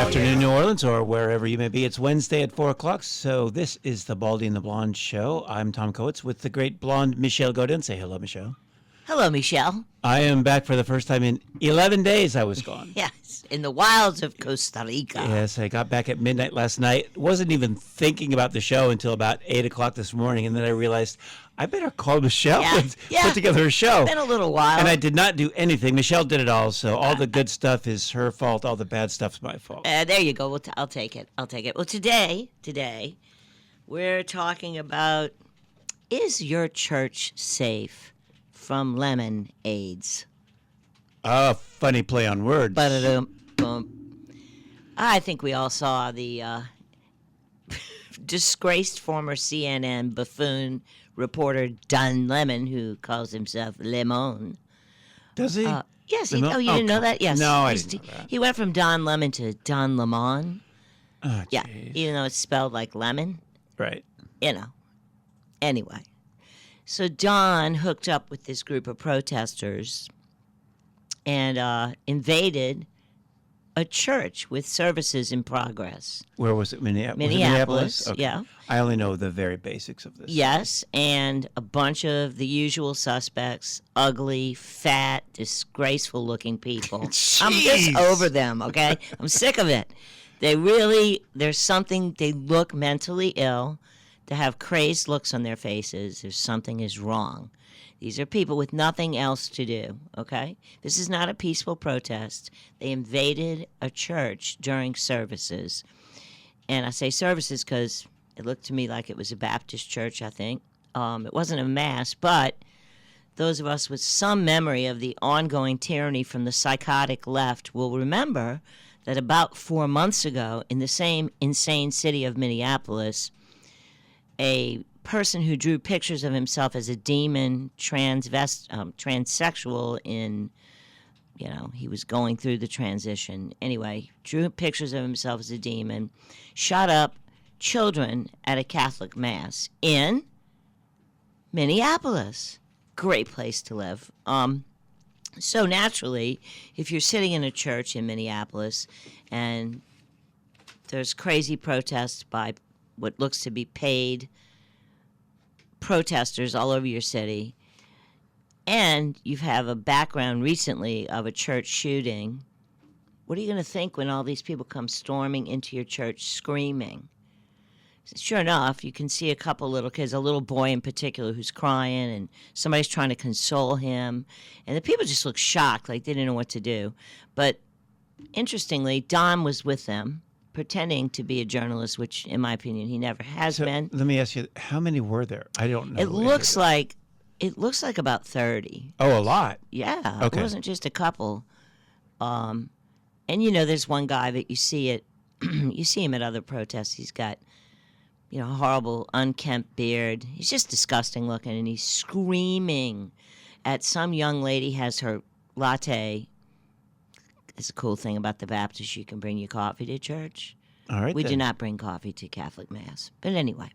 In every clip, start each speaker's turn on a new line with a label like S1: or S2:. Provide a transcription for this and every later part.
S1: afternoon, New Orleans, or wherever you may be. It's Wednesday at 4 o'clock, so this is the Baldy and the Blonde show. I'm Tom Coates with the great blonde Michelle Godin. Say hello, Michelle.
S2: Hello, Michelle.
S1: I am back for the first time in 11 days I was gone.
S2: Yes, in the wilds of Costa Rica.
S1: Yes, I got back at midnight last night. Wasn't even thinking about the show until about 8 o'clock this morning, and then I realized I better call Michelle and put together a show.
S2: It's been a little while.
S1: And I did not do anything. Michelle did it all, so all the good stuff is her fault. All the bad stuff's my fault.
S2: There you go. I'll take it. Well, today, we're talking about, is your church safe from lemon AIDS?
S1: Oh, funny play on words.
S2: Boom. I think we all saw the disgraced former CNN buffoon reporter Don Lemon, who calls himself Lemon.
S1: Does he?
S2: Yes. You didn't know that? Yes.
S1: No, I didn't know that.
S2: He went from Don Lemon to Don Lemon.
S1: Oh,
S2: yeah,
S1: geez.
S2: even though it's spelled like lemon.
S1: Right.
S2: Anyway. So Don hooked up with this group of protesters and invaded a church with services in progress.
S1: Where was it?
S2: Minneapolis,
S1: Okay.
S2: yeah.
S1: I only know the very basics of this.
S2: Yes, and a bunch of the usual suspects, ugly, fat, disgraceful-looking people. I'm just over them, okay? I'm sick of it. There's something, they look mentally ill. They have crazed looks on their faces. There's something is wrong. These are people with nothing else to do, okay? This is not a peaceful protest. They invaded a church during services. And I say services because it looked to me like it was a Baptist church, I think. It wasn't a mass, but those of us with some memory of the ongoing tyranny from the psychotic left will remember that about 4 months ago, in the same insane city of Minneapolis, a person who drew pictures of himself as a demon, transsexual he was going through the transition. Anyway, drew pictures of himself as a demon, shot up children at a Catholic mass in Minneapolis. Great place to live. So naturally, if you're sitting in a church in Minneapolis and there's crazy protests by what looks to be paid protesters all over your city, and you have a background recently of a church shooting, what are you going to think when all these people come storming into your church screaming? Sure enough, you can see a couple little kids, a little boy in particular who's crying, and somebody's trying to console him, and the people just look shocked, like they didn't know what to do. But interestingly, Don was with them, pretending to be a journalist, which, in my opinion, he never has been.
S1: Let me ask you, how many were there? I don't know.
S2: It looks like about 30.
S1: Oh, a lot.
S2: Yeah.
S1: Okay.
S2: It wasn't just a couple. And there's one guy that you see him at other protests. He's got, a horrible unkempt beard. He's just disgusting looking, and he's screaming at some young lady has her latte. It's a cool thing about the Baptist. You can bring your coffee to church.
S1: All right.
S2: We do not bring coffee to Catholic Mass. But anyway,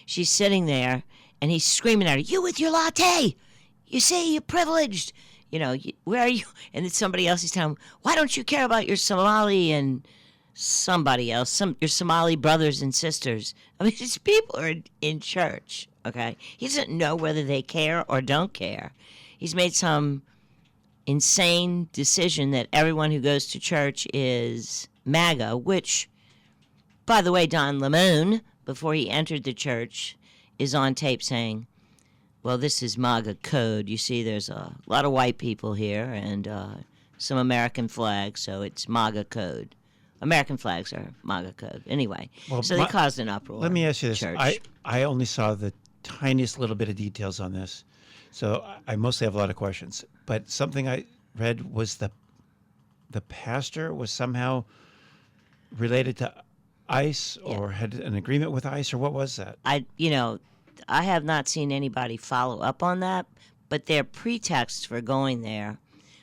S2: she's sitting there, and he's screaming at her, "You with your latte? You see, you're privileged. Where are you?" And then somebody else is telling him, "Why don't you care about your Somali and somebody else, your Somali brothers and sisters?" I mean, these people are in church, okay? He doesn't know whether they care or don't care. He's made some insane decision that everyone who goes to church is MAGA, which, by the way, Don Lemon, before he entered the church, is on tape saying, well, this is MAGA code. You see, there's a lot of white people here and some American flags, so it's MAGA code. American flags are MAGA code. Anyway, so they caused an uproar.
S1: Let me ask you this.
S2: Church.
S1: I only saw the tiniest little bit of details on this, so I mostly have a lot of questions. But something I read was the pastor was somehow related to ICE or had an agreement with ICE, or what was that?
S2: I have not seen anybody follow up on that, but their pretext for going there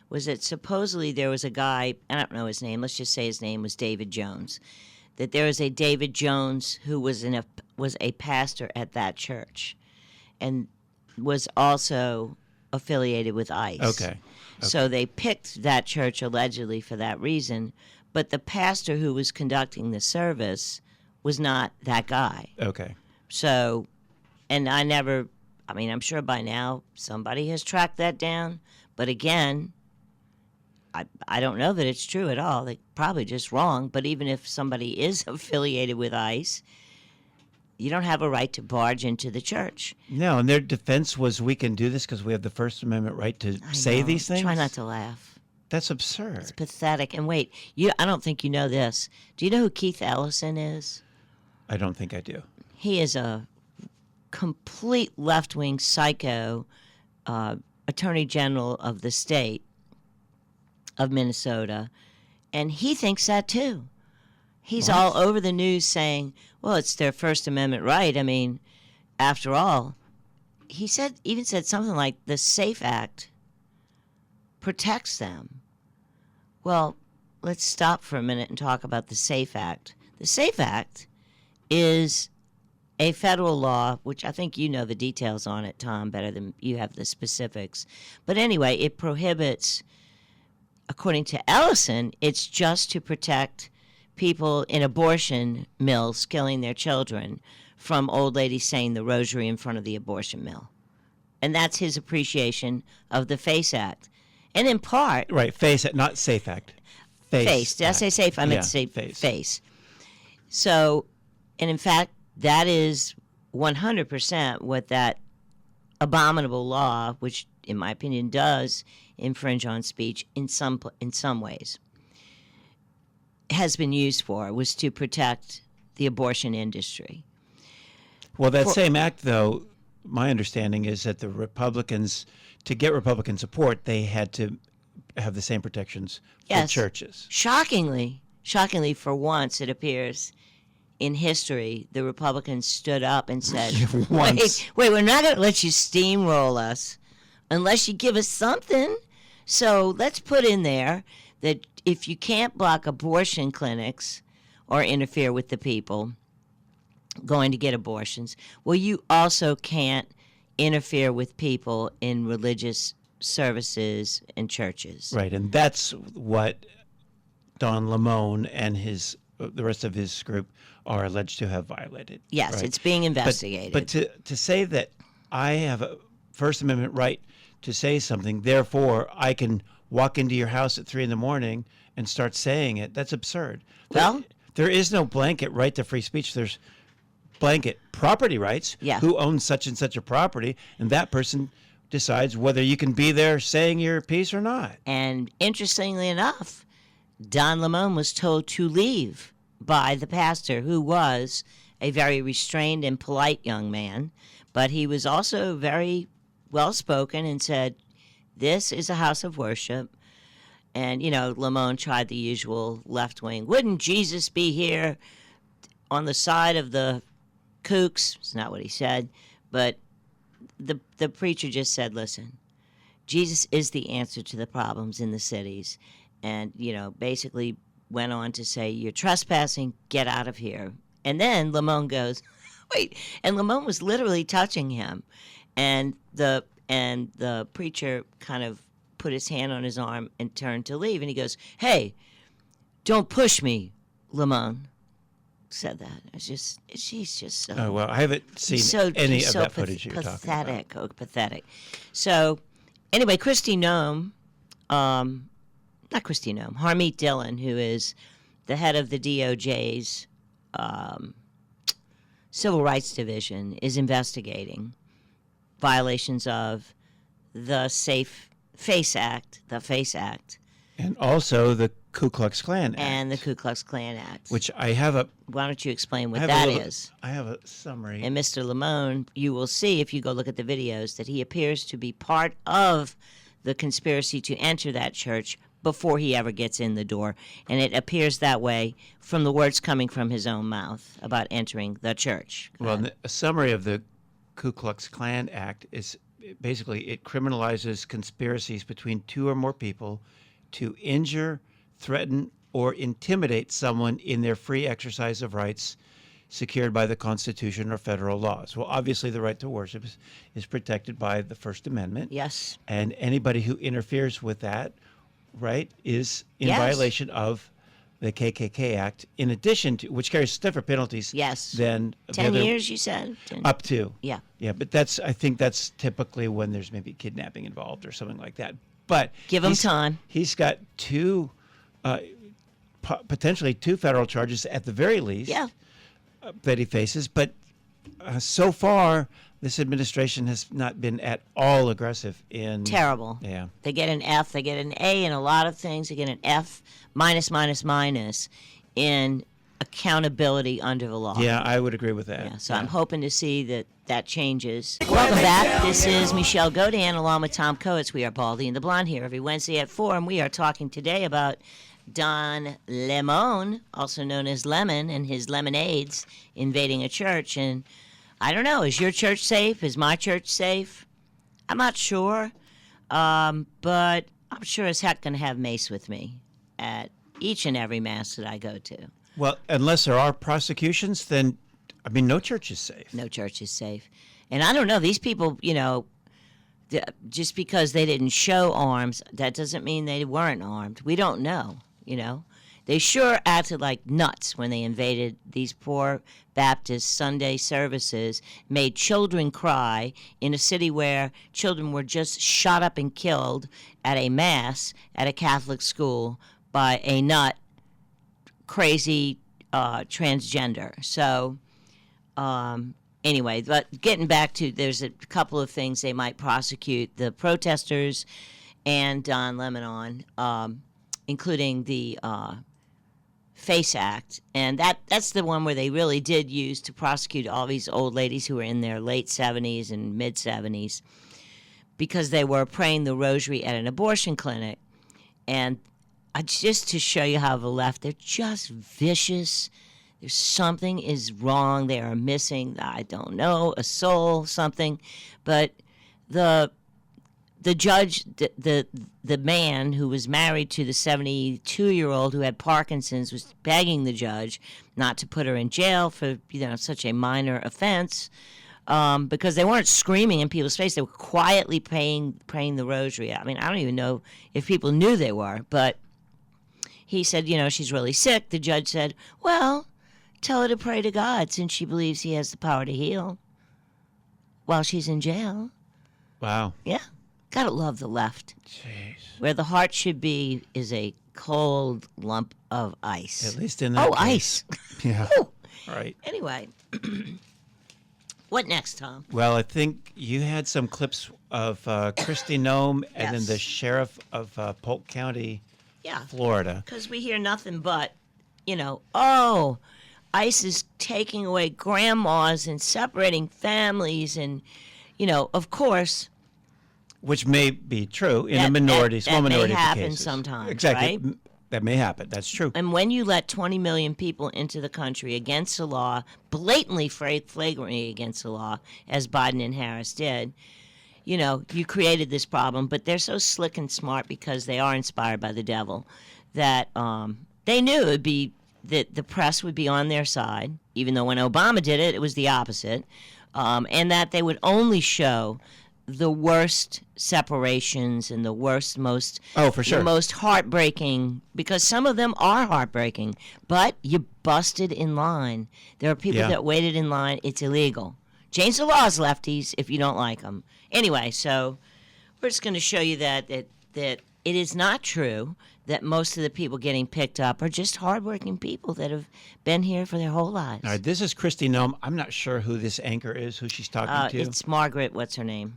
S2: was that supposedly there was a guy, I don't know his name, let's just say his name was David Jones, that there was a David Jones who was a pastor at that church and was also affiliated with ICE.
S1: Okay.
S2: So they picked that church allegedly for that reason, but the pastor who was conducting the service was not that guy.
S1: Okay.
S2: So, and I'm sure by now somebody has tracked that down, but again, I don't know that it's true at all. They're probably just wrong, but even if somebody is affiliated with ICE, you don't have a right to barge into the church.
S1: No, and their defense was we can do this because we have the First Amendment right to say
S2: know.
S1: these things?
S2: Try not to laugh.
S1: That's absurd.
S2: It's pathetic. And wait, I don't think you know this. Do you know who Keith Ellison is?
S1: I don't think I do.
S2: He is a complete left-wing psycho attorney general of the state of Minnesota, and he thinks that too. He's
S1: What?
S2: all over the news saying, well, it's their First Amendment right. I mean, after all, he even said something like the SAFE Act protects them. Well, let's stop for a minute and talk about the SAFE Act. The SAFE Act is a federal law, which I think you know the details on it, Tom, better than you have the specifics. But anyway, it prohibits, according to Ellison, it's just to protect people in abortion mills killing their children from old ladies saying the rosary in front of the abortion mill. And that's his appreciation of the FACE Act. And in part...
S1: Right, FACE Act, not SAFE Act.
S2: FACE. Did I say SAFE? I meant to say FACE. So, and in fact, that is 100% what that abominable law, which in my opinion does infringe on speech in some ways, has been used for, was to protect the abortion industry.
S1: Well, that same act, though, my understanding is that the Republicans, to get Republican support, they had to have the same protections for churches.
S2: Shockingly, for once, it appears in history, the Republicans stood up and said, wait, we're not going to let you steamroll us unless you give us something. So let's put in there that if you can't block abortion clinics or interfere with the people going to get abortions, well, you also can't interfere with people in religious services and churches.
S1: Right, and that's what Don Lemon and the rest of his group are alleged to have violated.
S2: Yes, right? It's being investigated.
S1: But to say that I have a First Amendment right to say something, therefore I can walk into your house at 3 a.m. and start saying it, that's absurd.
S2: Well,
S1: there is no blanket right to free speech. There's blanket property rights.
S2: Yeah.
S1: Who owns such and such a property, and that person decides whether you can be there saying your piece or not.
S2: And interestingly enough, Don Lemon was told to leave by the pastor, who was a very restrained and polite young man, but he was also very well-spoken and said, this is a house of worship. And, Lemon tried the usual left-wing, wouldn't Jesus be here on the side of the kooks? It's not what he said, but the preacher just said, listen, Jesus is the answer to the problems in the cities. And, basically went on to say, you're trespassing, get out of here. And then Lemon goes, wait, and Lemon was literally touching him. And the preacher kind of put his hand on his arm and turned to leave. And he goes, hey, don't push me, Lemon. Said that. She's just so...
S1: Oh, well, I haven't seen any of that footage you're talking about.
S2: Pathetic. So, anyway, Kristi Noem, Harmeet Dillon, who is the head of the DOJ's Civil Rights Division, is investigating violations of the FACE Act,
S1: and also the Ku Klux Klan Act.
S2: And the Ku Klux Klan Act.
S1: Which I have a...
S2: Why don't you explain what that is?
S1: I have a summary.
S2: And Mr. Lemon, you will see if you go look at the videos that he appears to be part of the conspiracy to enter that church before he ever gets in the door. And it appears that way from the words coming from his own mouth about entering the church.
S1: Well, a summary of the Ku Klux Klan Act is basically it criminalizes conspiracies between 2 or more people to injure, threaten, or intimidate someone in their free exercise of rights, secured by the Constitution or federal laws. Well, obviously, the right to worship is protected by the First Amendment.
S2: Yes.
S1: And anybody who interferes with that, right, is in
S2: Yes.
S1: violation of the KKK Act, in addition to, which carries stiffer penalties
S2: Yes.
S1: than the
S2: 10
S1: other-
S2: years, you said? 10.
S1: Up to.
S2: Yeah.
S1: Yeah, but I think that's typically when there's maybe kidnapping involved or something like that. But
S2: Give him time.
S1: He's got potentially two federal charges at the very least.
S2: Yeah.
S1: That he faces. But so far, this administration has not been at all aggressive in.
S2: Terrible.
S1: Yeah.
S2: They get an F, they get an A in a lot of things. They get an F minus in accountability under the law.
S1: Yeah, I would agree with that.
S2: Yeah, so I'm hoping to see that changes. Welcome back. This is Michelle Godin along with Tom Coates. We are Baldy and the Blonde here every Wednesday at 4, and we are talking today about Don Lemon, also known as Lemon, and his lemonades invading a church. And I don't know, is your church safe? Is my church safe? I'm not sure, but I'm sure as heck going to have mace with me at each and every mass that I go to.
S1: Well, unless there are prosecutions, then, I mean, no church is safe.
S2: No church is safe. And I don't know, these people, just because they didn't show arms, that doesn't mean they weren't armed. We don't know, They sure acted like nuts when they invaded these poor Baptist Sunday services, made children cry in a city where children were just shot up and killed at a mass at a Catholic school by a nut, crazy transgender. So anyway, but getting back to, there's a couple of things they might prosecute the protesters and Don Lemon on, including the FACE Act, and that's the one where they really did use to prosecute all these old ladies who were in their late 70s and mid 70s because they were praying the rosary at an abortion clinic. And just to show you how the left, they're just vicious. There's something is wrong. They are missing, I don't know, a soul, something. But the judge, the man who was married to the 72-year-old who had Parkinson's, was begging the judge not to put her in jail for such a minor offense, because they weren't screaming in people's face. They were quietly praying the rosary. I mean, I don't even know if people knew they were, but he said, she's really sick. The judge said, well, tell her to pray to God since she believes he has the power to heal while she's in jail.
S1: Wow.
S2: Yeah. Gotta love the left.
S1: Jeez.
S2: Where the heart should be is a cold lump of ice.
S1: At least in that case.
S2: Ice.
S1: Yeah.
S2: Whew.
S1: Right.
S2: Anyway, what next, Tom?
S1: Well, I think you had some clips of Kristi Noem and then the
S2: Yes.
S1: sheriff of Polk County,
S2: Yeah.
S1: Florida.
S2: Because we hear nothing but, ICE is taking away grandmas and separating families and, of course.
S1: Which may be true in
S2: That-
S1: a minority,
S2: that
S1: small minority
S2: may
S1: of
S2: happen
S1: cases.
S2: sometimes,
S1: Exactly.
S2: right?
S1: That may happen. That's true.
S2: And when you let 20 million people into the country against the law, blatantly flagrantly against the law, as Biden and Harris did, you created this problem. But they're so slick and smart because they are inspired by the devil that they knew it would be that the press would be on their side, even though when Obama did it, it was the opposite, and that they would only show the worst separations and the worst, most
S1: for sure.
S2: the most heartbreaking, because some of them are heartbreaking, but you busted in line. There are people that waited in line. It's illegal. Change the laws, lefties, if you don't like them. Anyway, so we're just going to show you that it is not true that most of the people getting picked up are just hardworking people that have been here for their whole lives.
S1: All right, this is Kristi Noem. I'm not sure who this anchor is, who she's talking to.
S2: It's Margaret, what's her name?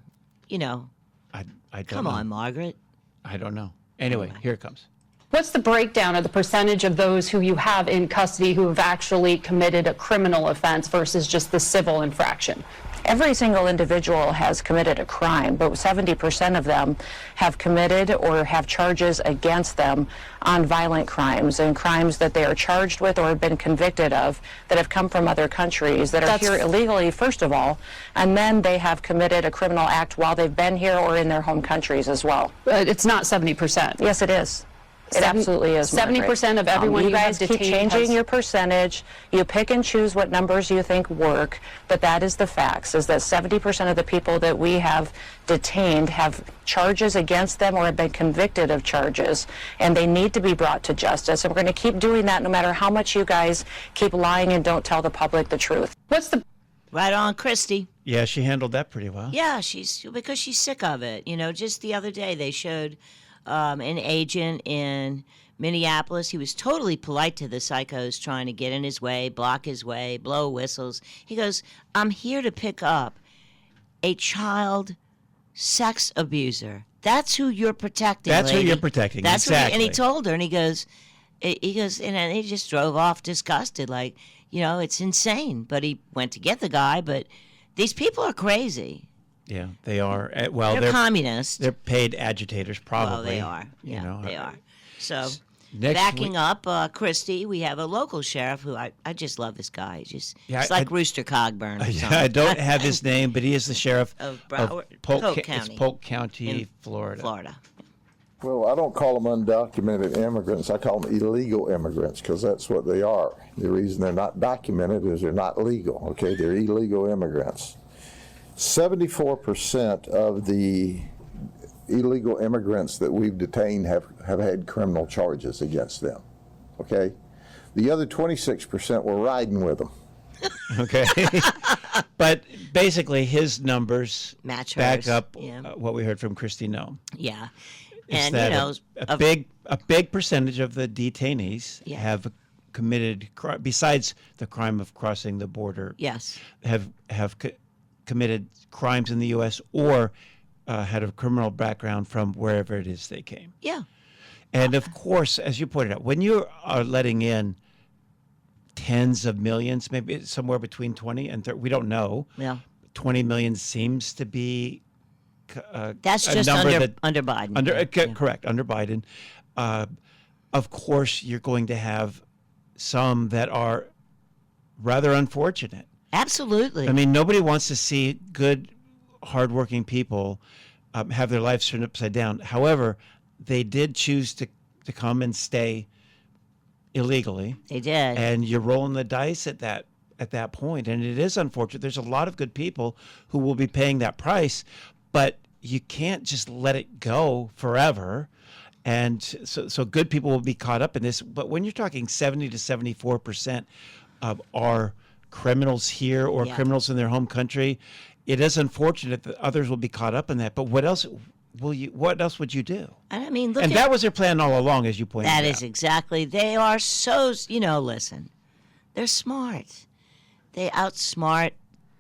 S1: I don't
S2: Come
S1: know.
S2: on, Margaret.
S1: I don't know. Anyway, here it comes.
S3: What's the breakdown of the percentage of those who you have in custody who have actually committed a criminal offense versus just the civil infraction?
S4: Every single individual has committed a crime, but 70% of them have committed or have charges against them on violent crimes and crimes that they are charged with or have been convicted of that have come from other countries that are here illegally, first of all, and then they have committed a criminal act while they've been here or in their home countries as well.
S3: It's not 70%.
S4: Yes, it is. It absolutely is.
S3: 70% of everyone
S4: you
S3: you have
S4: guys keep
S3: detained
S4: changing
S3: has-
S4: your percentage. You pick and choose what numbers you think work, but that is the facts, is that 70% of the people that we have detained have charges against them or have been convicted of charges, and they need to be brought to justice. And we're going to keep doing that no matter how much you guys keep lying and don't tell the public the truth.
S3: What's the
S2: Right on, Christy.
S1: Yeah, she handled that pretty well.
S2: Yeah, because she's sick of it. You know, just the other day they showed an agent in Minneapolis. He was totally polite to the psychos trying to get in his way, block his way, blow whistles. He goes, "I'm here to pick up a child sex abuser. That's who you're protecting.
S1: That's who
S2: lady.
S1: you're protecting,
S2: That's who
S1: exactly.
S2: and he told her, and he goes, and then he just drove off disgusted, like, you know, it's insane. But he went to get the guy. But these people are crazy.
S1: Yeah, they are. Well,
S2: They're communists.
S1: They're paid agitators, probably.
S2: Well, they are. Yeah,
S1: You know,
S2: they are. So,
S1: next
S2: backing
S1: week-
S2: up, Christy, we have a local sheriff who I just love this guy. He's
S1: Yeah,
S2: it's
S1: I-
S2: like Rooster Cogburn. Or
S1: Yeah,
S2: something.
S1: I don't have his name, but he is the sheriff
S2: Of Polk County.
S1: It's Polk County,
S2: In
S1: Florida.
S2: Florida.
S5: Well, I don't call them undocumented immigrants. I call them illegal immigrants because that's what they are. The reason they're not documented is they're not legal, okay? They're illegal immigrants. 74% of the illegal immigrants that we've detained have had criminal charges against them, okay? The other 26% were riding with them.
S1: Okay. But basically, his numbers
S2: Match
S1: back
S2: hers,
S1: up
S2: yeah.
S1: what we heard from Christy Nome.
S2: Yeah.
S1: Is
S2: And,
S1: that
S2: you know,
S1: a big percentage of the detainees
S2: Yeah.
S1: have committed, besides the crime of crossing the border,
S2: yes.
S1: have committed crimes in the U.S. or had a criminal background from wherever it is they came.
S2: Yeah.
S1: And of course, as you pointed out, when you are letting in tens of millions, maybe it's somewhere between 20 and 30, we don't know.
S2: Yeah.
S1: 20 million seems to be
S2: That's
S1: a
S2: just
S1: number
S2: under,
S1: that-
S2: under Biden.
S1: under
S2: Yeah.
S1: correct, under Biden. Of course, you're going to have some that are rather unfortunate.
S2: Absolutely.
S1: I mean, nobody wants to see good, hardworking people have their lives turned upside down. However, they did choose to come and stay illegally,
S2: they did.
S1: and you're rolling the dice at that point. And it is unfortunate. There's a lot of good people who will be paying that price, but you can't just let it go forever. And so good people will be caught up in this. But when you're talking 70 to 74% of our criminals here or
S2: Yeah.
S1: criminals in their home country, it is unfortunate that others will be caught up in that. But what else would you do?
S2: and I mean, look
S1: And
S2: at
S1: that was their plan all along, as you pointed out.
S2: that is exactly. They are so, listen, they're smart. They outsmart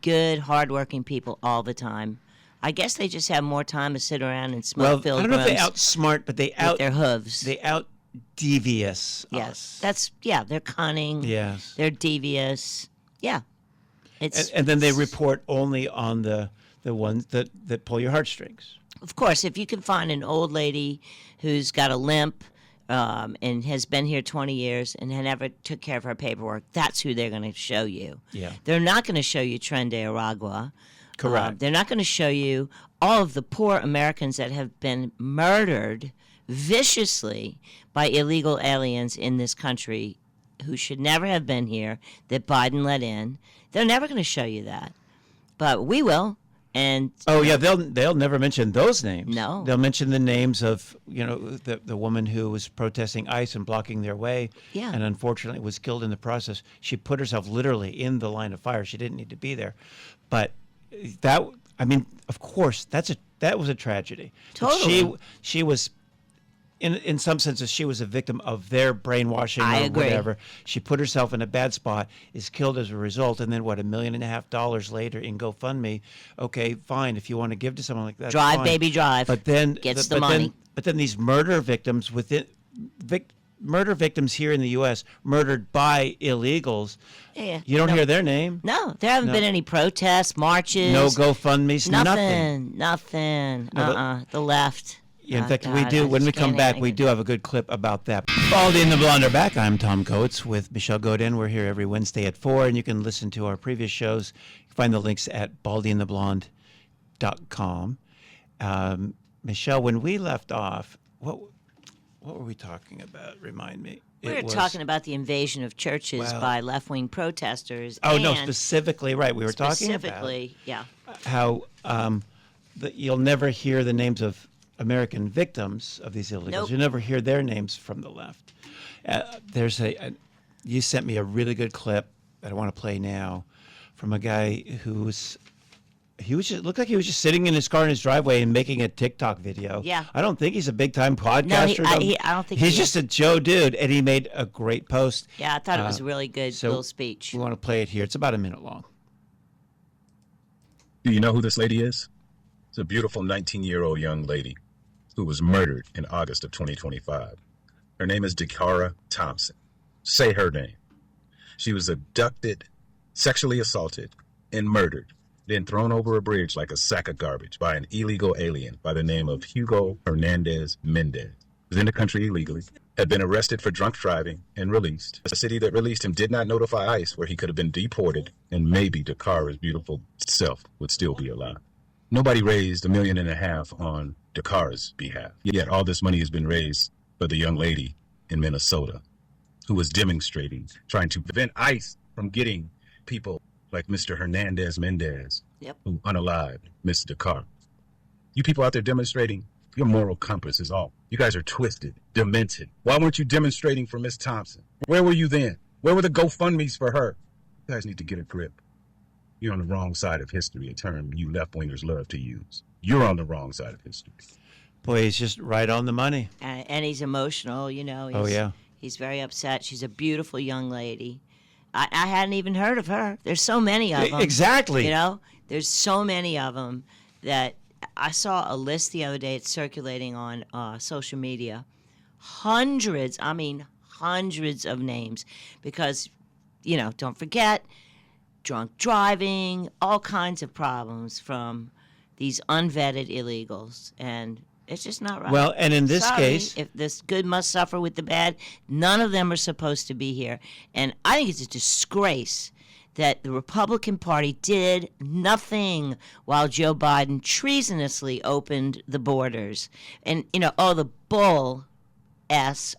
S2: good, hardworking people all the time. I guess they just have more time to sit around and smoke
S1: Well, I
S2: Pilgrims
S1: don't know if they outsmart, but they
S2: with their hooves.
S1: they out devious
S2: yes,
S1: us.
S2: they're cunning.
S1: Yes.
S2: They're devious. Yeah, it's
S1: And then they report only on the ones that pull your heartstrings.
S2: of course, if you can find an old lady who's got a limp and has been here 20 years and never took care of her paperwork, that's who they're going to show you.
S1: Yeah.
S2: They're not going to show you Tren de Aragua.
S1: Correct.
S2: They're not going to show you all of the poor Americans that have been murdered viciously by illegal aliens in this country who should never have been here, that Biden let in. They're never going to show you that. But we will. And
S1: Oh yeah, they'll never mention those names.
S2: No.
S1: They'll mention the names of the woman who was protesting ICE and blocking their way.
S2: Yeah.
S1: And unfortunately was killed in the process. She put herself literally in the line of fire. She didn't need to be there, but of course that was a tragedy. But
S2: Totally.
S1: She was. In some senses, she was a victim of their brainwashing
S2: I
S1: or
S2: agree.
S1: whatever. She put herself in a bad spot, is killed as a result, and then $1.5 million later in GoFundMe. Okay, fine. If you want to give to someone like that,
S2: Drive,
S1: fine.
S2: baby, drive.
S1: But then
S2: Gets the money.
S1: But then these murder victims murder victims here in the U.S. murdered by illegals.
S2: Yeah,
S1: You don't
S2: no.
S1: hear their name.
S2: no, there haven't
S1: No.
S2: been any protests, marches.
S1: No GoFundmes. Nothing.
S2: Nothing.
S1: No, but-
S2: The left.
S1: Yeah, in
S2: Oh,
S1: fact,
S2: God,
S1: we do.
S2: I
S1: When
S2: just
S1: we come
S2: can't
S1: back,
S2: handle
S1: we
S2: it.
S1: do have a good clip about that. Baldy and the Blonde are back. I'm Tom Coates with Michelle Godin. We're here every Wednesday at 4, and you can listen to our previous shows. You can find the links at baldyandtheblonde.com. Michelle, when we left off, what what were we talking about? Remind me.
S2: We were talking about the invasion of churches
S1: Well-
S2: by left-wing protesters.
S1: Oh, no,
S2: and
S1: specifically, right. We were talking about
S2: specifically, yeah.
S1: how you'll never hear the names of American victims of these illegals.
S2: Nope.
S1: You'll never hear their names from the left. There's you sent me a really good clip that I want to play now from a guy he looked like he was just sitting in his car in his driveway and making a TikTok video.
S2: Yeah.
S1: I don't think he's a big time podcaster.
S2: I don't think
S1: he's
S2: he
S1: just
S2: is.
S1: a Joe dude, and he made a great post.
S2: Yeah, I thought it was a really good
S1: so
S2: little speech.
S1: We want to play it here. It's about a minute long.
S6: Do you know who this lady is? It's a beautiful 19-year-old young lady who was murdered in August of 2025. Her name is Dakara Thompson. Say her name. She was abducted, sexually assaulted, and murdered, then thrown over a bridge like a sack of garbage by an illegal alien by the name of Hugo Hernandez Mendez. He was in the country illegally, had been arrested for drunk driving and released. The city that released him did not notify ICE, where he could have been deported, and maybe Dakara's beautiful self would still be alive. Nobody raised $1.5 million on Dakara's behalf, yet all this money has been raised for the young lady in Minnesota who was demonstrating, trying to prevent ICE from getting people like Mr. Hernandez Mendez,
S2: Yep.
S6: who unalived Miss Dakar. You people out there demonstrating, your moral compass is off. You guys are twisted, demented. Why weren't you demonstrating for Miss Thompson? Where were you then? Where were the GoFundMes for her? You guys need to get a grip. You're on the wrong side of history, a term you left-wingers love to use. You're on the wrong side of history.
S1: Boy, he's just right on the money.
S2: And he's emotional, you know.
S1: Oh, yeah.
S2: He's very upset. She's a beautiful young lady. I hadn't even heard of her. There's so many of them.
S1: Exactly.
S2: You know, there's so many of them that I saw a list the other day. It's circulating on social media. Hundreds of names. Because, you know, don't forget, drunk driving, all kinds of problems from these unvetted illegals. And it's just not right.
S1: Well, and in this
S2: Sorry,
S1: case,
S2: if this good must suffer with the bad, none of them are supposed to be here. And I think it's a disgrace that the Republican Party did nothing while Joe Biden treasonously opened the borders. And, you know, the bull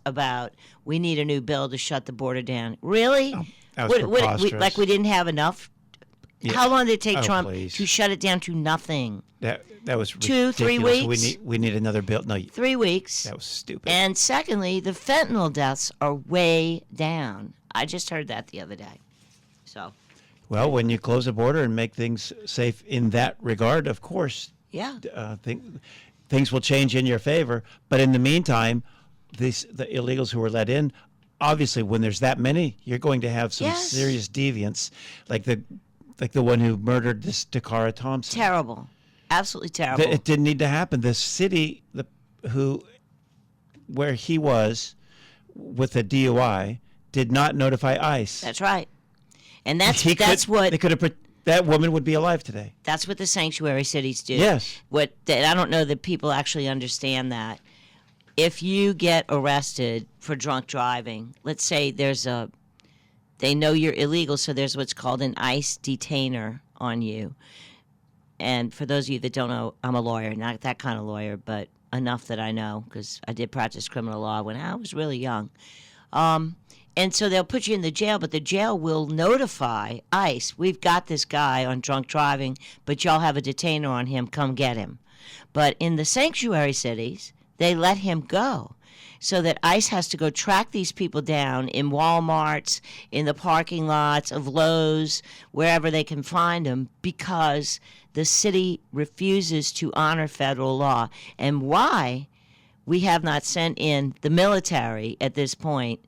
S2: about we need a new bill to shut the border down. Really?
S1: that was preposterous.
S2: Like we didn't have enough?
S1: Yeah.
S2: How long did it take
S1: Oh,
S2: Trump
S1: please.
S2: to shut it down to nothing?
S1: That was
S2: 2, 3
S1: ridiculous.
S2: weeks?
S1: We need another bill. No,
S2: 3 weeks.
S1: that was stupid.
S2: And secondly, the fentanyl deaths are way down. I just heard that the other day. So,
S1: Well, when you close the border and make things safe in that regard, of course,
S2: yeah.
S1: things will change in your favor. But in the meantime, the illegals who were let in, obviously, when there's that many, you're going to have some
S2: Yes.
S1: serious deviants, like the one who murdered this Dakara Thompson.
S2: Terrible. Absolutely terrible.
S1: It didn't need to happen. The city where he was with the DUI did not notify ICE.
S2: That's right. And that's
S1: That woman would be alive today.
S2: that's what the sanctuary cities do.
S1: Yes.
S2: I don't know that people actually understand that. If you get arrested for drunk driving, let's say they know you're illegal, so there's what's called an ICE detainer on you. And for those of you that don't know, I'm a lawyer, not that kind of lawyer, but enough that I know because I did practice criminal law when I was really young. And so they'll put you in the jail, but the jail will notify ICE, we've got this guy on drunk driving, but y'all have a detainer on him, come get him. But in the sanctuary cities, they let him go. So that ICE has to go track these people down in Walmarts, in the parking lots of Lowe's, wherever they can find them, because the city refuses to honor federal law. And why we have not sent in the military at this point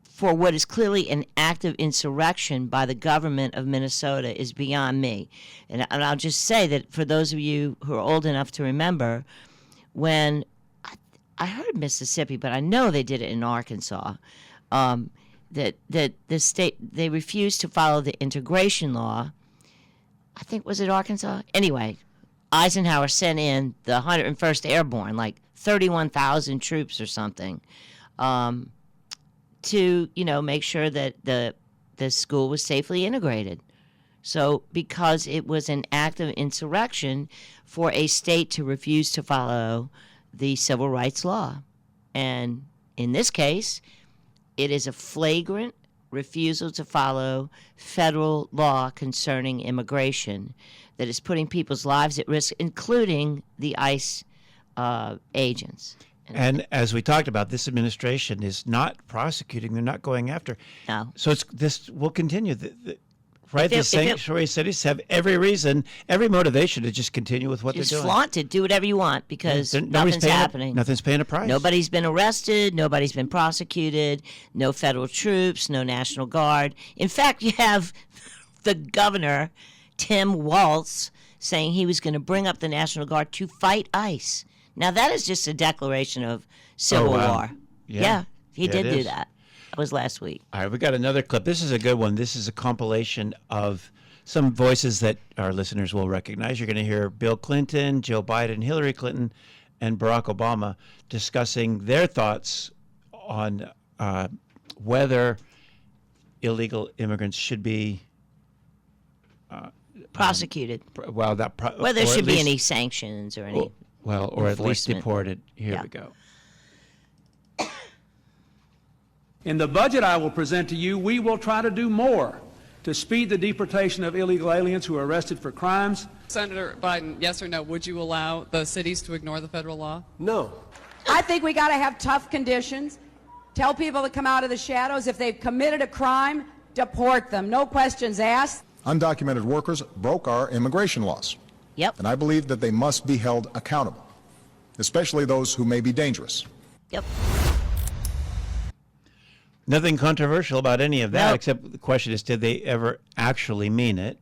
S2: for what is clearly an act of insurrection by the government of Minnesota is beyond me. And I'll just say that for those of you who are old enough to remember, when I heard Mississippi, but I know they did it in Arkansas, that the state, they refused to follow the integration law. I think, was it Arkansas? Anyway, Eisenhower sent in the 101st Airborne, like 31,000 troops or something, to, make sure that the school was safely integrated. So because it was an act of insurrection for a state to refuse to follow the civil rights law. And in this case, it is a flagrant refusal to follow federal law concerning immigration that is putting people's lives at risk, including the ICE agents.
S1: And as we talked about, this administration is not prosecuting; they're not going after.
S2: No.
S1: So this will continue. Right? The
S2: If it-
S1: sanctuary cities have every reason, every motivation to just continue with what
S2: Just
S1: they're doing.
S2: flaunt it, do whatever you want, because
S1: Nobody's
S2: nothing's
S1: paying
S2: happening.
S1: Nothing's paying a price.
S2: Nobody's been arrested. Nobody's been prosecuted. No federal troops. No National Guard. In fact, you have the governor, Tim Walz, saying he was going to bring up the National Guard to fight ICE. Now, that is just a declaration of civil
S1: wow.
S2: war.
S1: Yeah.
S2: He
S1: Yeah,
S2: did
S1: it
S2: do
S1: is.
S2: that. That was last week.
S1: All right, we got another clip. This is a good one. This is a compilation of some voices that our listeners will recognize. You're going to hear Bill Clinton, Joe Biden, Hillary Clinton, and Barack Obama discussing their thoughts on whether illegal immigrants should be
S2: Prosecuted.
S1: well, that
S2: Whether there
S1: or
S2: should
S1: at
S2: be
S1: least-
S2: any sanctions or any.
S1: well, or at least
S2: enforcement.
S1: deported. Here
S2: Yeah.
S1: we go.
S7: In the budget I will present to you, we will try to do more to speed the deportation of illegal aliens who are arrested for crimes.
S8: Senator Biden, yes or no, would you allow the cities to ignore the federal law?
S9: No.
S10: I think we got to have tough conditions. Tell people to come out of the shadows. If they've committed a crime, deport them. No questions asked.
S9: Undocumented workers broke our immigration laws,
S2: Yep.
S9: and I believe that they must be held accountable, especially those who may be dangerous.
S2: Yep.
S1: Nothing controversial about any of that,
S2: No.
S1: except the question is, did they ever actually mean it?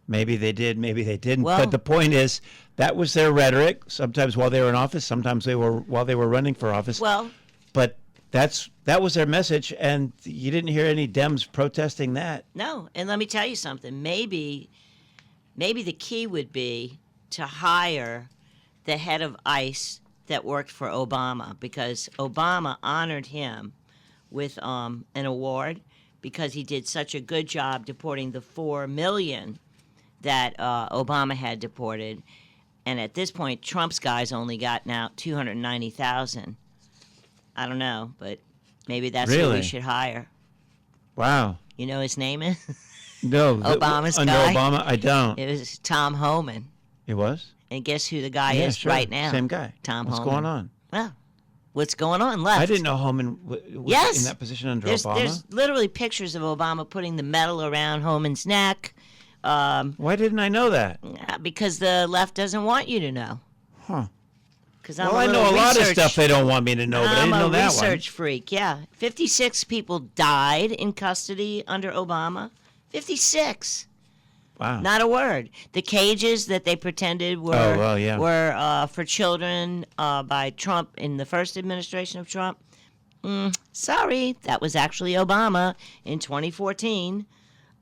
S1: Maybe they did, maybe they didn't.
S2: Well-
S1: But the point is, that was their rhetoric. Sometimes while they were in office, sometimes while they were running for office.
S2: Well,
S1: But that was their message, and you didn't hear any Dems protesting that.
S2: no. And let me tell you something. Maybe the key would be to hire the head of ICE that worked for Obama, because Obama honored him with an award because he did such a good job deporting the 4 million that Obama had deported. And at this point, Trump's guys only got now 290,000. I don't know, but maybe that's who
S1: Really?
S2: we should hire.
S1: Wow.
S2: You know his name is?
S1: No.
S2: Obama's
S1: under
S2: guy?
S1: Obama, I don't.
S2: It was Tom Homan.
S1: It was?
S2: And guess who the guy
S1: Yeah,
S2: is
S1: sure.
S2: right now?
S1: Same guy.
S2: Tom
S1: What's
S2: Homan.
S1: going on?
S2: Well, what's going on left?
S1: I didn't know Homan was
S2: Yes.
S1: in that position under
S2: There's
S1: Obama.
S2: literally pictures of Obama putting the medal around Homan's neck
S1: Why didn't I know that?
S2: because the left doesn't want you to know.
S1: Huh.
S2: Because
S1: Well, I know a lot of stuff they don't want me to know, but I
S2: I'm
S1: didn't know
S2: a
S1: that
S2: research freak. Yeah, 56 people died in custody under Obama. 56.
S1: one. Wow.
S2: Not a word. The cages that they pretended were
S1: Oh, well, yeah.
S2: were for children by Trump in the first administration of Trump. Sorry, that was actually Obama in 2014.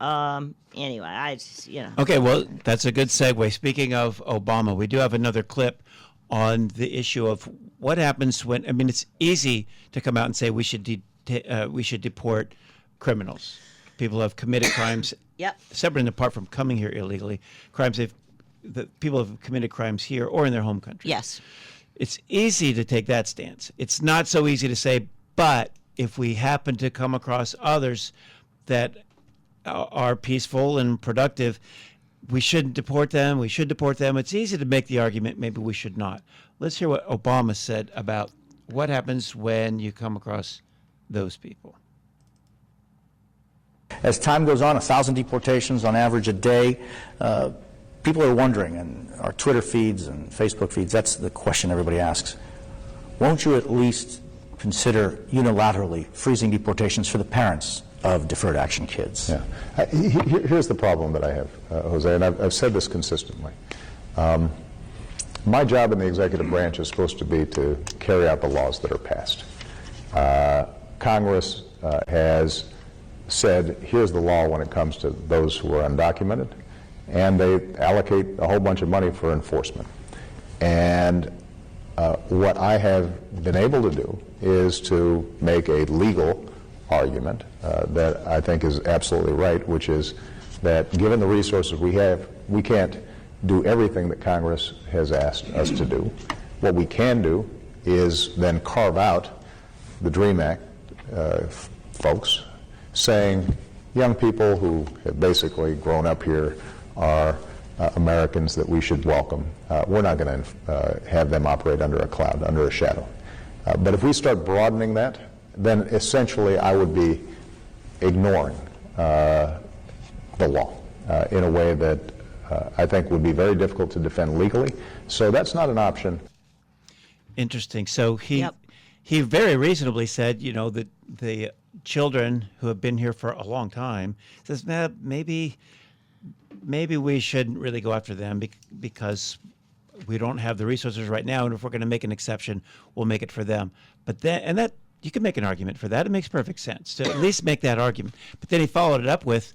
S2: Anyway, I just,
S1: Okay, well, that's a good segue. Speaking of Obama, we do have another clip on the issue of what happens when. I mean, it's easy to come out and say we should deport criminals, people who have committed crimes.
S2: Yep.
S1: Separate and apart from coming here illegally, the people have committed crimes here or in their home country.
S2: Yes.
S1: It's easy to take that stance. It's not so easy to say, but if we happen to come across others that are peaceful and productive, we shouldn't deport them. We should deport them. It's easy to make the argument maybe we should not. Let's hear what Obama said about what happens when you come across those people.
S11: As time goes on, 1,000 deportations on average a day. People are wondering, and our Twitter feeds and Facebook feeds, that's the question everybody asks. Won't you at least consider unilaterally freezing deportations for the parents of deferred action kids?
S12: Yeah. Here's the problem that I have, Jose, and I've said this consistently. My job in the executive branch is supposed to be to carry out the laws that are passed. Congress has said, here's the law when it comes to those who are undocumented, and they allocate a whole bunch of money for enforcement. And what I have been able to do is to make a legal argument that I think is absolutely right, which is that given the resources we have, we can't do everything that Congress has asked us to do. What we can do is then carve out the DREAM Act folks saying young people who have basically grown up here are Americans that we should welcome. We're not going to have them operate under a cloud, under a shadow. But if we start broadening that, then essentially I would be ignoring the law in a way that I think would be very difficult to defend legally. So that's not an option.
S1: Interesting. So he very reasonably said, that the children who have been here for a long time, says, maybe we shouldn't really go after them because we don't have the resources right now, and if we're going to make an exception, we'll make it for them. But that you can make an argument for that. It makes perfect sense to at least make that argument. But then he followed it up with,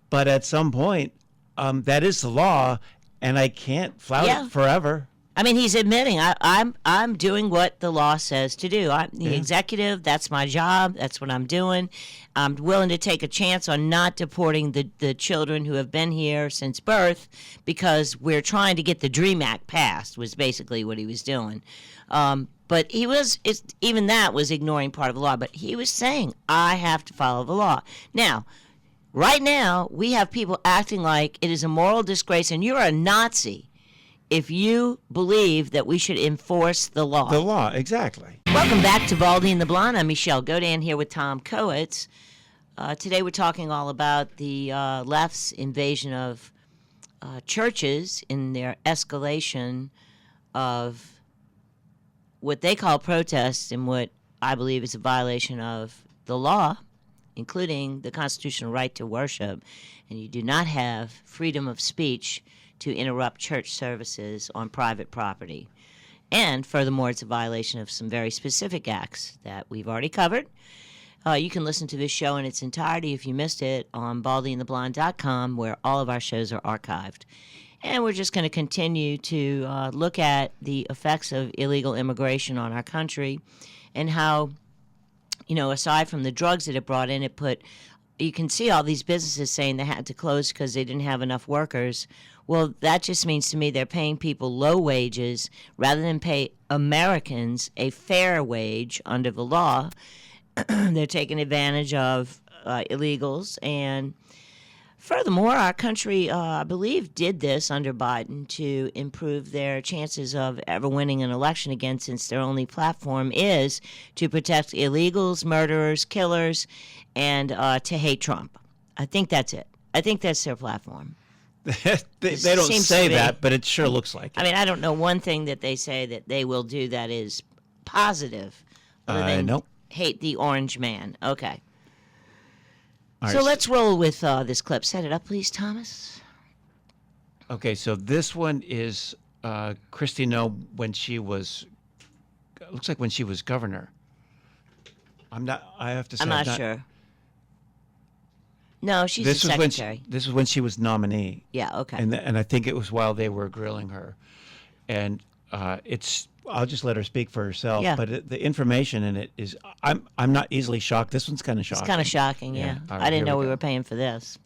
S1: but at some point, that is the law, and I can't flout it forever.
S2: I mean, he's admitting I'm doing what the law says to do. I'm the executive. That's my job. That's what I'm doing. I'm willing to take a chance on not deporting the children who have been here since birth because we're trying to get the DREAM Act passed. Was basically what he was doing. But even that was ignoring part of the law. But he was saying I have to follow the law. Now, right now, we have people acting like it is a moral disgrace, and you're a Nazi if you believe that we should enforce the law.
S1: The law, exactly.
S2: Welcome back to Baldy and the Blonde. I'm Michelle Godin here with Tom Coates. Today we're talking all about the left's invasion of churches in their escalation of what they call protests and what I believe is a violation of the law, including the constitutional right to worship. And you do not have freedom of speech to interrupt church services on private property. And furthermore, it's a violation of some very specific acts that we've already covered. You can listen to this show in its entirety if you missed it on baldyandtheblonde.com, where all of our shows are archived. And we're just going to continue to look at the effects of illegal immigration on our country and how, aside from the drugs that it brought in, you can see all these businesses saying they had to close because they didn't have enough workers. Well, that just means to me they're paying people low wages rather than pay Americans a fair wage under the law. They're taking advantage of illegals. And furthermore, our country, I believe, did this under Biden to improve their chances of ever winning an election again, since their only platform is to protect illegals, murderers, killers, and to hate Trump. I think that's it. I think that's their platform.
S1: they don't say that, but it sure looks like it.
S2: I mean, I don't know one thing that they say that they will do that is positive other than hate the orange man. Okay. So let's roll with this clip. Set it up, please, Thomas.
S1: Okay, so this one is Kristi Noem when she was, looks like when she was governor. I have to say.
S2: I'm not sure. No, she's the secretary.
S1: This was when she was nominee.
S2: Yeah, okay.
S1: And I think it was while they were grilling her. And I'll just let her speak for herself.
S2: Yeah.
S1: But the information in it is, I'm not easily shocked. This one's kind of shocking.
S2: It's kind of shocking, yeah.
S1: Right,
S2: I didn't know we were paying for this.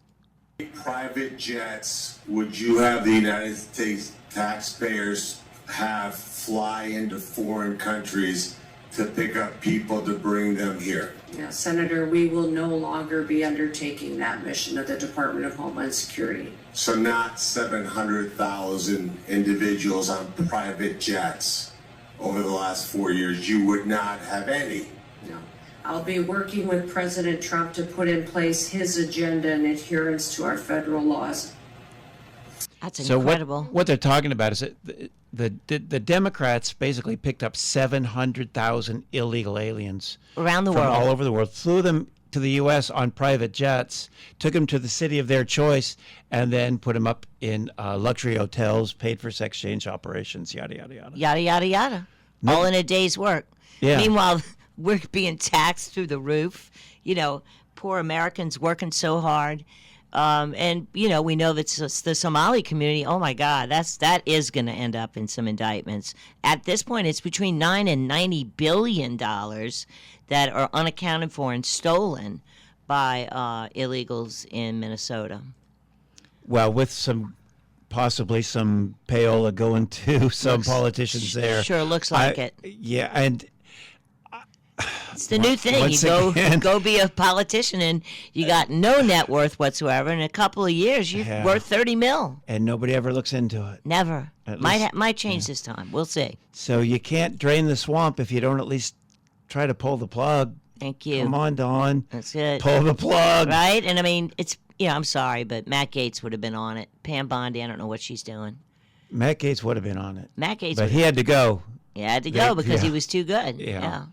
S13: Private jets, would you have the United States taxpayers have fly into foreign countries to pick up people to bring them here?
S14: Yeah, Senator, we will no longer be undertaking that mission of the Department of Homeland Security.
S13: So not 700,000 individuals on private jets over the last 4 years. You would not have any.
S14: No. I'll be working with President Trump to put in place his agenda in adherence to our federal laws.
S2: That's incredible.
S1: So what they're talking about is that the Democrats basically picked up 700,000 illegal aliens
S2: around the
S1: from
S2: world,
S1: all over the world, flew them to the U.S. on private jets, took them to the city of their choice, and then put them up in luxury hotels, paid for sex change operations, yada, yada, yada.
S2: Yada, yada, yada. All in a day's work.
S1: Yeah.
S2: Meanwhile, we're being taxed through the roof. Poor Americans working so hard. And we know that the Somali community, oh my God, that is going to end up in some indictments. At this point, it's between $9 and $90 billion that are unaccounted for and stolen by illegals in Minnesota.
S1: Well, with possibly some payola going to some politicians there.
S2: Sure looks like it.
S1: Yeah, and
S2: It's the new thing.
S1: once
S2: You
S1: again-
S2: go be a politician, and you got no net worth whatsoever. In a couple of years, you're
S1: Yeah.
S2: worth $30 million.
S1: And nobody ever looks into it.
S2: Never.
S1: At
S2: Might
S1: least-
S2: might change this time. We'll see.
S1: So you can't drain the swamp if you don't at least try to pull the plug.
S2: Thank you.
S1: Come on, Dawn.
S2: That's it.
S1: Pull the plug.
S2: Right? And I mean, it's I'm sorry, but Matt Gaetz would have been on it. Pam Bondi, I don't know what she's doing.
S1: Matt Gaetz would have been on it.
S2: Matt Gaetz,
S1: But he had to go.
S2: he had to go because he
S1: yeah.
S2: was too good.
S1: Yeah.
S2: Yeah.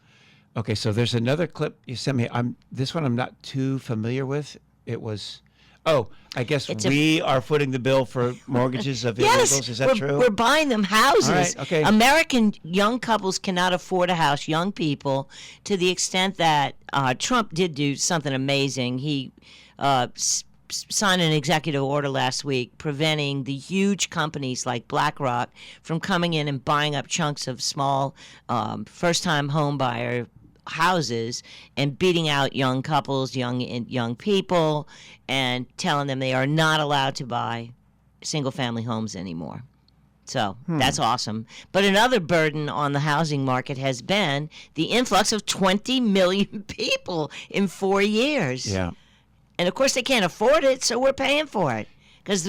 S1: Okay, so there's another clip you sent me. This one I'm not too familiar with. It was, I guess we are footing the bill for mortgages of illegals. Is that
S2: we're,
S1: true?
S2: We're buying them houses.
S1: All right, okay.
S2: American young couples cannot afford a house, young people, to the extent that Trump did do something amazing. He signed an executive order last week preventing the huge companies like BlackRock from coming in and buying up chunks of small first-time home buyer houses and beating out young couples, young people, and telling them they are not allowed to buy single-family homes anymore. So that's awesome. But another burden on the housing market has been the influx of 20 million people in 4 years.
S1: Yeah.
S2: And of course they can't afford it, so we're paying for it. Because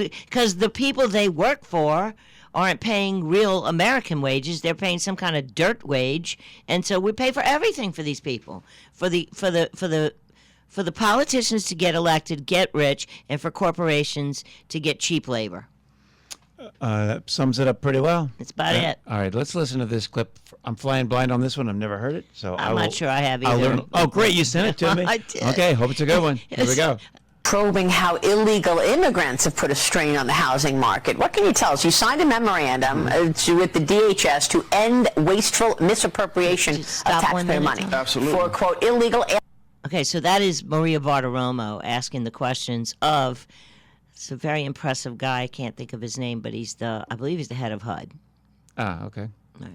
S2: the people they work for aren't paying real American wages. They're paying some kind of dirt wage. And so we pay for everything for these people. For the politicians to get elected, get rich, and for corporations to get cheap labor.
S1: That sums it up pretty well.
S2: That's about it.
S1: All right, let's listen to this clip. I'm flying blind on this one. I've never heard it, so
S2: I'm not sure I have
S1: I'll
S2: either.
S1: learn. Oh, great! You sent it to me.
S2: I did.
S1: Okay, hope it's a good one. Here we go.
S15: Probing how illegal immigrants have put a strain on the housing market. What can you tell us? You signed a memorandum with the DHS to end wasteful misappropriation of taxpayer money.
S16: Absolutely.
S15: For, quote, illegal...
S2: Okay, so that is Maria Bartiromo asking the questions of... It's a very impressive guy. I can't think of his name, but I believe he's the head of HUD.
S1: Ah, okay.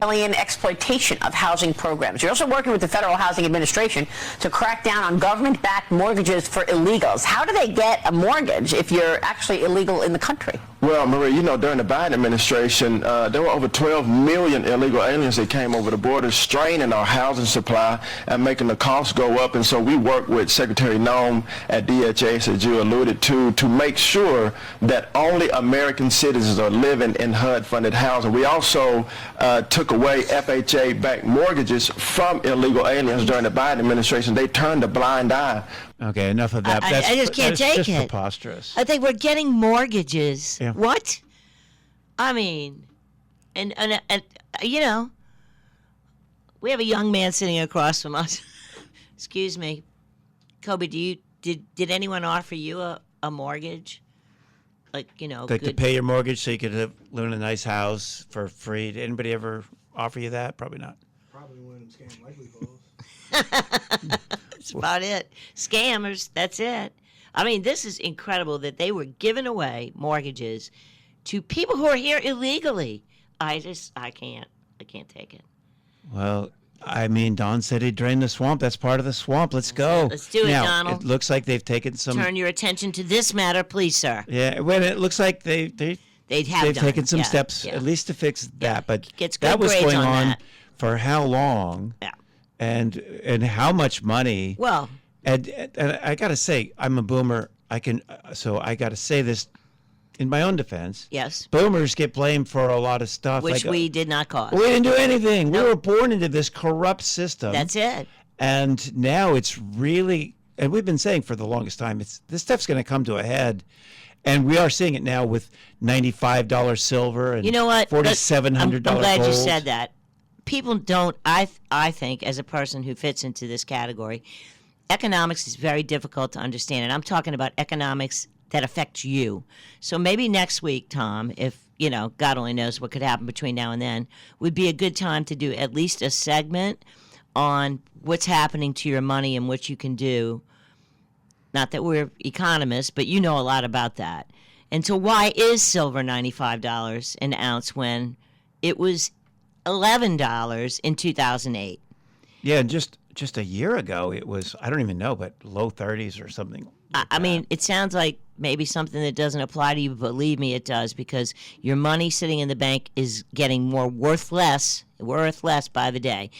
S15: Alien exploitation of housing programs. You're also working with the Federal Housing Administration to crack down on government-backed mortgages for illegals. How do they get a mortgage if you're actually illegal in the country?
S16: Well, Maria, during the Biden administration, there were over 12 million illegal aliens that came over the border, straining our housing supply and making the costs go up. And so we work with Secretary Noem at DHS, as you alluded to make sure that only American citizens are living in HUD-funded housing. We also took away FHA-backed mortgages from illegal aliens during the Biden administration. They turned a blind eye.
S1: Okay, enough of that.
S2: I just can't take
S1: just
S2: it.
S1: Preposterous.
S2: I think we're getting mortgages.
S1: Yeah.
S2: What? I mean, and we have a young man sitting across from us. Excuse me, Kobe. Did anyone offer you a mortgage? Like
S1: Like to pay your mortgage so you could live in a nice house for free. Did anybody ever offer you that? Probably not.
S17: Probably when Scam Likely calls.
S2: That's about it. Scammers, that's it. I mean, this is incredible that they were giving away mortgages to people who are here illegally. I can't take it.
S1: Well, I mean, Don said he'd drain the swamp. That's part of the swamp. Let's go.
S2: Let's do it,
S1: now,
S2: Donald.
S1: It looks like they've taken some.
S2: Turn your attention to this matter, please, sir.
S1: Yeah, well, it looks like they've taken some steps at least to fix that. But
S2: Gets good
S1: that was
S2: grades
S1: going
S2: on
S1: on
S2: that.
S1: for how long?
S2: Yeah.
S1: And how much money?
S2: Well,
S1: and I got to say, I'm a boomer. So I got to say this in my own defense.
S2: Yes.
S1: Boomers get blamed for a lot of stuff.
S2: which
S1: like,
S2: we did not cause.
S1: we didn't do anything.
S2: Nope.
S1: We were born into this corrupt system.
S2: That's it.
S1: And now it's really, and we've been saying for the longest time, this stuff's going to come to a head. And we are seeing it now with $95 silver and
S2: You know what?
S1: $4,700
S2: I'm glad
S1: gold.
S2: you said that. People don't, I think, as a person who fits into this category, economics is very difficult to understand. And I'm talking about economics that affects you. So maybe next week, Tom, if, God only knows what could happen between now and then, would be a good time to do at least a segment on what's happening to your money and what you can do. Not that we're economists, but you know a lot about that. And so why is silver $95 an ounce when it was $11 in 2008?
S1: Yeah, and just a year ago, it was, I don't even know, but low 30s or something.
S2: I mean, it sounds like maybe something that doesn't apply to you, but believe me, it does, because your money sitting in the bank is getting worth less by the day.